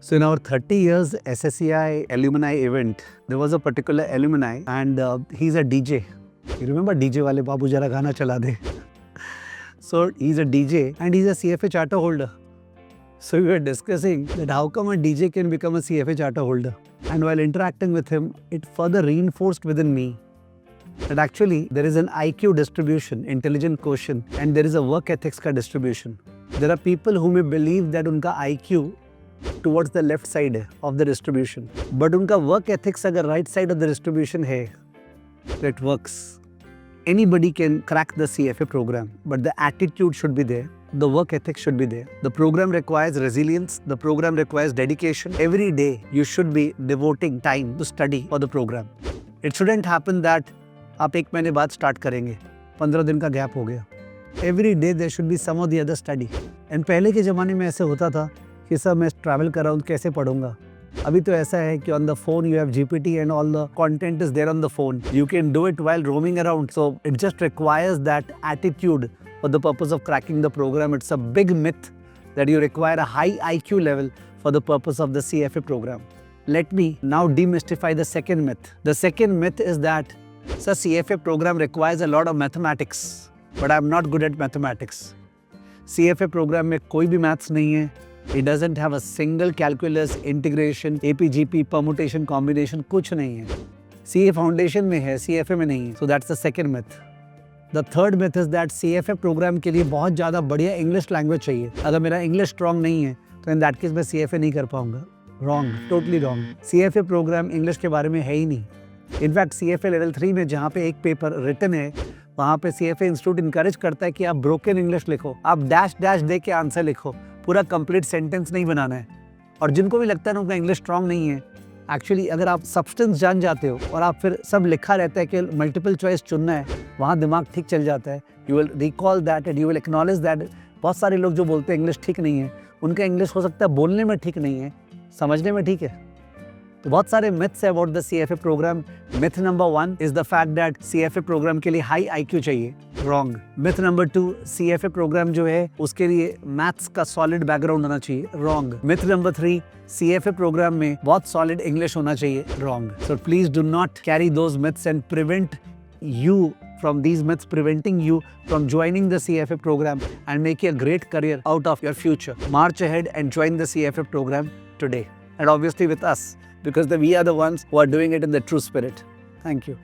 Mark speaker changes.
Speaker 1: So in our 30 years SSCI alumni event, there was a particular alumni and he's a DJ. You remember DJ wale babu jara gana chala de. So he's a DJ and he's a CFA charter holder. So we were discussing that how come a DJ can become a CFA charter holder. And while interacting with him, it further reinforced within me that actually there is an IQ distribution, intelligent quotient, and there is a work ethics ka distribution. There are people who may believe that unka IQ towards the left side of the distribution, but unka work ethics agar right side of the distribution hai, it works. Anybody can crack the CFA program, but the attitude should be there. The work ethics should be there. The program requires resilience. The program requires dedication. Every day, you should be devoting time to study for the program. It shouldn't happen that आप एक महीने बाद start करेंगे, 15 दिन का gap हो गया. Every day there should be some or the other study. And पहले के ज़माने में ऐसे होता था कि सर मैं ट्रैवल कर रहा हूँ कैसे पढ़ूंगा. अभी तो ऐसा है कि on the phone you have GPT and all the content is there on the phone. You can do it while roaming around. So it just requires that attitude for the purpose of cracking the program. It's a big myth that you require a high IQ level for the purpose of the CFA program. Let me now demystify the second myth. The second myth is that sir, CFA program requires a lot of mathematics, but I'm not good at mathematics. CFA program में कोई भी maths नहीं है. It doesn't have a single calculus, integration, AP-GP, permutation, combination, कुछ नहीं है. CA foundation में है, CFA में नहीं है. So that's the second myth. The third myth is that CFA program के लिए बहुत ज़्यादा बढ़िया English language चाहिए. अगर मेरा English strong नहीं है, तो in that case मैं CFA नहीं कर पाऊँगा. Wrong, totally wrong. CFA program English के बारे में है ही नहीं. इनफैक्ट CFA लेवल 3 में जहाँ पे एक पेपर रिटन है, वहाँ पे CFA इंस्टीट्यूट इनकरेज करता है कि आप ब्रोकन इंग्लिश लिखो, आप डैश डैश दे के आंसर लिखो, पूरा कंप्लीट सेंटेंस नहीं बनाना है. और जिनको भी लगता है ना उनका इंग्लिश स्ट्रांग नहीं है, एक्चुअली अगर आप सब्सटेंस जान जाते हो और आप फिर सब लिखा रहता है कि मल्टीपल चॉइस चुनना है, वहाँ दिमाग ठीक चल जाता है. You will recall that and you will acknowledge that. बहुत सारे लोग जो बोलते हैं इंग्लिश ठीक नहीं है, उनका इंग्लिश हो सकता है बोलने में ठीक नहीं है, समझने में ठीक है. तो बहुत सारे myths है about the CFA program. Myth number 1 is the fact that CFA program के लिए high IQ चाहिए. Wrong. Myth number 2, CFA program जो है उसके लिए maths का solid background होना चाहिए. Wrong. Myth number 3, CFA program में बहुत solid English होना चाहिए. Wrong. So please do not carry those myths and prevent you from these myths, preventing you from joining the CFA program and making a great career out of your future. March ahead and join the CFA program today. And obviously with us, because we are the ones who are doing it in the true spirit. Thank you.